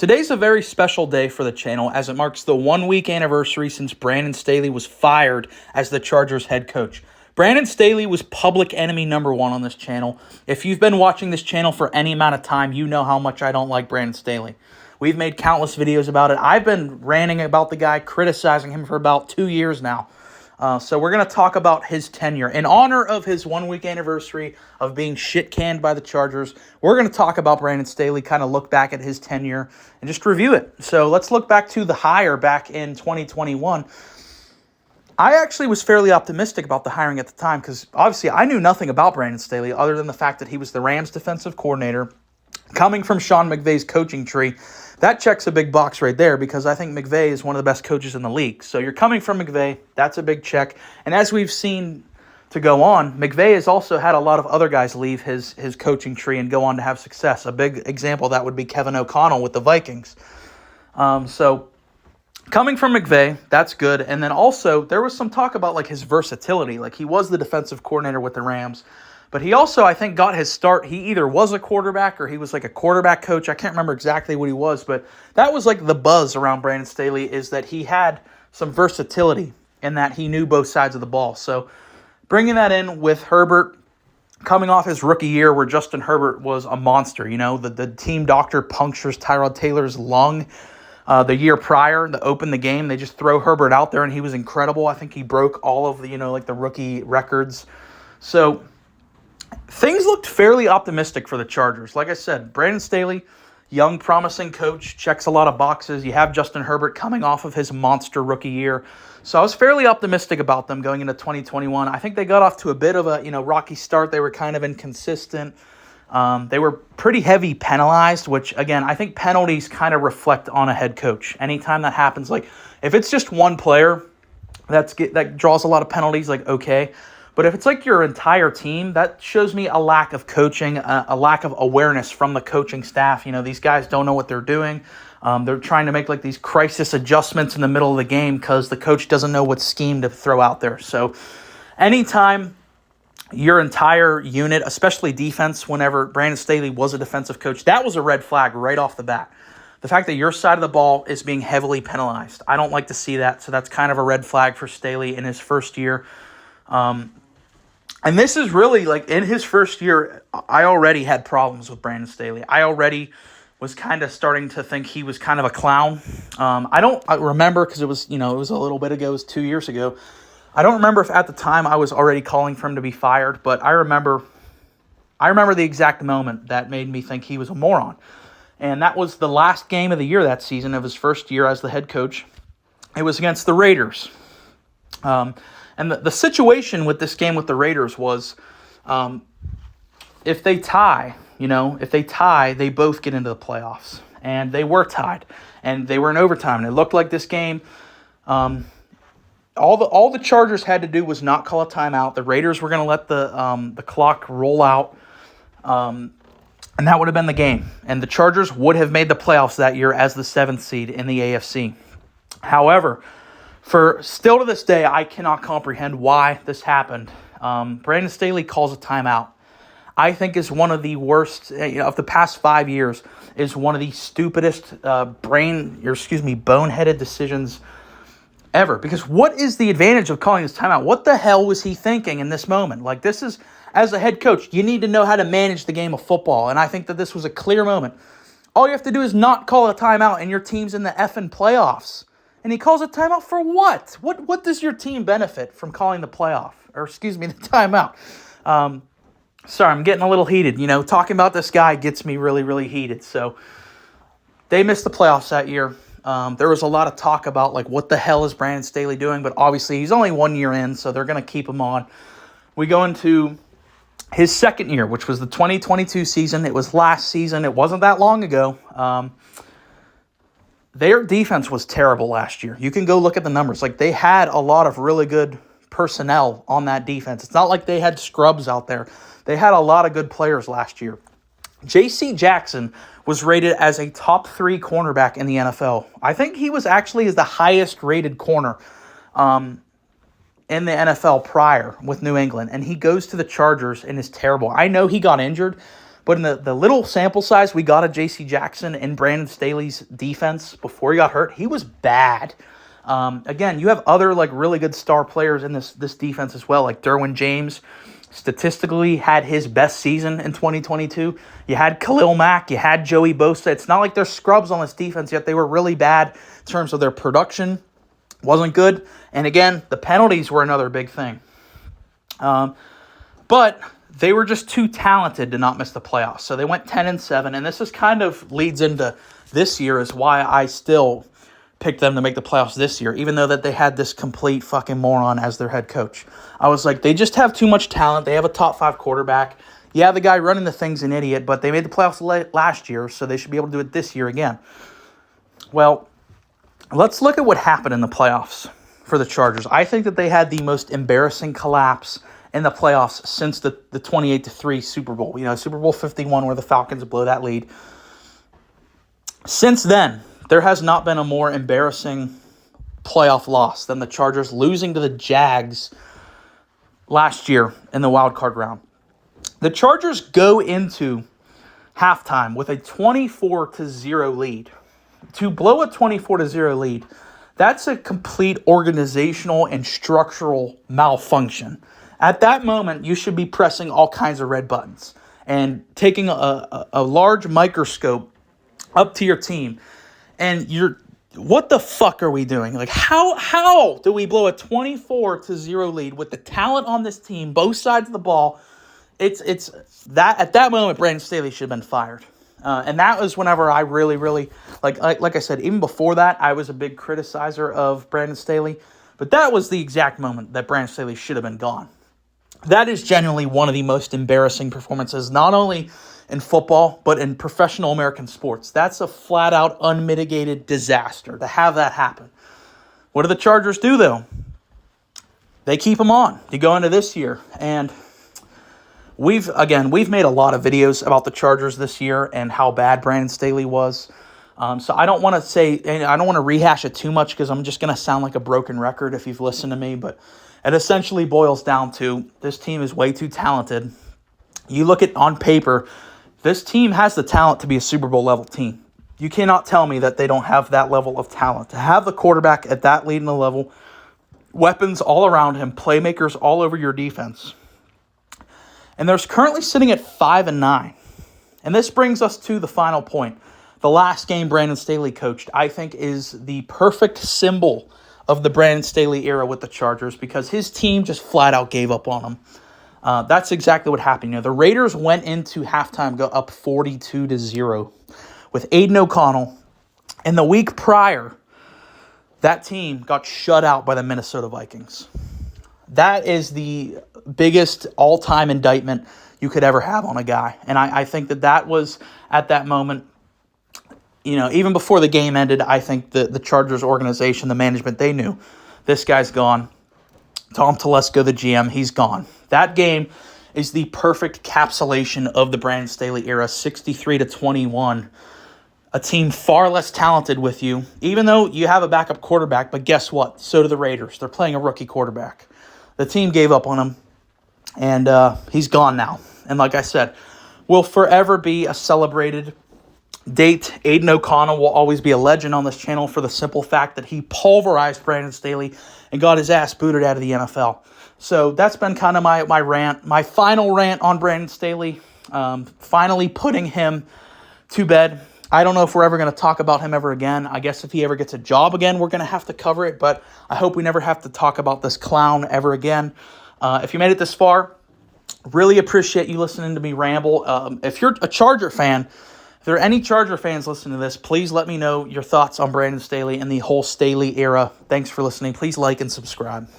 Today's a very special day for the channel as it marks the 1-week anniversary since Brandon Staley was fired as the Chargers head coach. Brandon Staley was public enemy number one on this channel. If you've been watching this channel for any amount of time, you know how much I don't like Brandon Staley. We've made countless videos about it. I've been ranting about the guy, criticizing him for about 2 years now. So we're going to talk about his tenure. In honor of his 1-week anniversary of being shit-canned by the Chargers, we're going to talk about Brandon Staley, kind of look back at his tenure, and just review it. So let's look back to the hire back in 2021. I actually was fairly optimistic about the hiring at the time because obviously I knew nothing about Brandon Staley other than the fact that he was the Rams defensive coordinator coming from Sean McVay's coaching tree. That checks a big box right there because I think McVay is one of the best coaches in the league. So you're coming from McVay, that's a big check. And as we've seen to go on, McVay has also had a lot of other guys leave his coaching tree and go on to have success. A big example of that would be Kevin O'Connell with the Vikings. So coming from McVay, that's good. And then also there was some talk about like his versatility. Like he was the defensive coordinator with the Rams. But he also, I think, got his start. He either was a quarterback or he was like a quarterback coach. I can't remember exactly what he was, but that was like the buzz around Brandon Staley is that he had some versatility and that he knew both sides of the ball. So bringing that in with Herbert, coming off his rookie year where Justin Herbert was a monster. You know, the team doctor punctures Tyrod Taylor's lung the year prior to open the game. They just throw Herbert out there and he was incredible. I think he broke all of the, like the rookie records. So things looked fairly optimistic for the Chargers. Like I said, Brandon Staley, young, promising coach, checks a lot of boxes. You have Justin Herbert coming off of his monster rookie year. So I was fairly optimistic about them going into 2021. I think they got off to a bit of a rocky start. They were kind of inconsistent. They were pretty heavy penalized, which, again, I think penalties kind of reflect on a head coach. Anytime that happens, like if it's just one player that draws a lot of penalties, like okay. But if it's like your entire team, that shows me a lack of coaching, a lack of awareness from the coaching staff. These guys don't know what they're doing. They're trying to make like these crisis adjustments in the middle of the game because the coach doesn't know what scheme to throw out there. So anytime your entire unit, especially defense, whenever Brandon Staley was a defensive coach, that was a red flag right off the bat. The fact that your side of the ball is being heavily penalized. I don't like to see that. So that's kind of a red flag for Staley in his first year. And this is really, like, in his first year, I already had problems with Brandon Staley. I already was kind of starting to think he was kind of a clown. I remember, because it was a little bit ago, it was 2 years ago. I don't remember if at the time I was already calling for him to be fired, but I remember the exact moment that made me think he was a moron. And that was the last game of the year that season of his first year as the head coach. It was against the Raiders. And the situation with this game with the Raiders was if they tie, they both get into the playoffs. And they were tied. And they were in overtime. And it looked like this game, all the Chargers had to do was not call a timeout. The Raiders were going to let the clock roll out. And that would have been the game. And the Chargers would have made the playoffs that year as the 7th seed in the AFC. However, still to this day, I cannot comprehend why this happened. Brandon Staley calls a timeout. I think is one of the worst of the past 5 years. Is one of the stupidest boneheaded decisions ever. Because what is the advantage of calling this timeout? What the hell was he thinking in this moment? Like, this is, as a head coach, you need to know how to manage the game of football. And I think that this was a clear moment. All you have to do is not call a timeout, and your team's in the effing playoffs. And he calls a timeout for what? What does your team benefit from calling the timeout? Sorry, I'm getting a little heated. Talking about this guy gets me really, really heated. So they missed the playoffs that year. There was a lot of talk about, like, what the hell is Brandon Staley doing? But obviously he's only 1 year in, so they're going to keep him on. We go into his second year, which was the 2022 season. It was last season. It wasn't that long ago. Their defense was terrible last year. You can go look at the numbers. Like, they had a lot of really good personnel on that defense. It's not like they had scrubs out there. They had a lot of good players last year. J.C. Jackson was rated as a top 3 cornerback in the NFL. I think he was actually the highest rated corner in the NFL prior with New England. And he goes to the Chargers and is terrible. I know he got injured, But in the little sample size we got of J.C. Jackson and Brandon Staley's defense before he got hurt, he was bad. Again, you have other like really good star players in this defense as well, like Derwin James. Statistically had his best season in 2022. You had Khalil Mack, you had Joey Bosa. It's not like they're scrubs on this defense, yet they were really bad in terms of their production. Wasn't good. And again, the penalties were another big thing. But they were just too talented to not miss the playoffs. So they went 10-7, and this is kind of leads into this year is why I still picked them to make the playoffs this year, even though that they had this complete fucking moron as their head coach. I was like, they just have too much talent. They have a top 5 quarterback. Yeah, the guy running the thing's an idiot, but they made the playoffs last year, so they should be able to do it this year again. Well, let's look at what happened in the playoffs for the Chargers. I think that they had the most embarrassing collapse in the playoffs since the 28-3 Super Bowl. You know, Super Bowl 51 where the Falcons blow that lead. Since then, there has not been a more embarrassing playoff loss than the Chargers losing to the Jags last year in the wild card round. The Chargers go into halftime with a 24-0 lead. To blow a 24-0 lead, that's a complete organizational and structural malfunction. At that moment, you should be pressing all kinds of red buttons and taking a large microscope up to your team. And what the fuck are we doing? Like, how do we blow a 24-0 lead with the talent on this team, both sides of the ball? It's that at that moment, Brandon Staley should have been fired. And that was whenever I really, like I said, even before that, I was a big criticizer of Brandon Staley. But that was the exact moment that Brandon Staley should have been gone. That is genuinely one of the most embarrassing performances, not only in football, but in professional American sports. That's a flat-out, unmitigated disaster to have that happen. What do the Chargers do, though? They keep them on. You go into this year, and we've made a lot of videos about the Chargers this year and how bad Brandon Staley was. So I don't want to rehash it too much because I'm just going to sound like a broken record if you've listened to me, but it essentially boils down to this team is way too talented. You look at on paper, this team has the talent to be a Super Bowl level team. You cannot tell me that they don't have that level of talent. To have the quarterback at that leading level, weapons all around him, playmakers all over your defense. And they're currently sitting at 5-9. And this brings us to the final point. The last game Brandon Staley coached, I think, is the perfect symbol of the Brandon Staley era with the Chargers because his team just flat out gave up on him. That's exactly what happened. You know, the Raiders went into halftime go up 42-0 with Aiden O'Connell. And the week prior, that team got shut out by the Minnesota Vikings. That is the biggest all-time indictment you could ever have on a guy. And I think that was, at that moment, you know, even before the game ended, I think the Chargers organization, the management, they knew this guy's gone. Tom Telesco, the GM, he's gone. That game is the perfect encapsulation of the Brandon Staley era, 63-21. A team far less talented with you, even though you have a backup quarterback, but guess what? So do the Raiders. They're playing a rookie quarterback. The team gave up on him, and he's gone now. And like I said, will forever be a celebrated date. Aiden O'Connell will always be a legend on this channel for the simple fact that he pulverized Brandon Staley and got his ass booted out of the NFL. So that's been kind of my rant, my final rant on Brandon Staley, finally putting him to bed. I don't know if we're ever going to talk about him ever again. I guess if he ever gets a job again, we're going to have to cover it, but I hope we never have to talk about this clown ever again. If you made it this far, really appreciate you listening to me ramble. If you're a Charger fan, if there are any Charger fans listening to this, please let me know your thoughts on Brandon Staley and the whole Staley era. Thanks for listening. Please like and subscribe.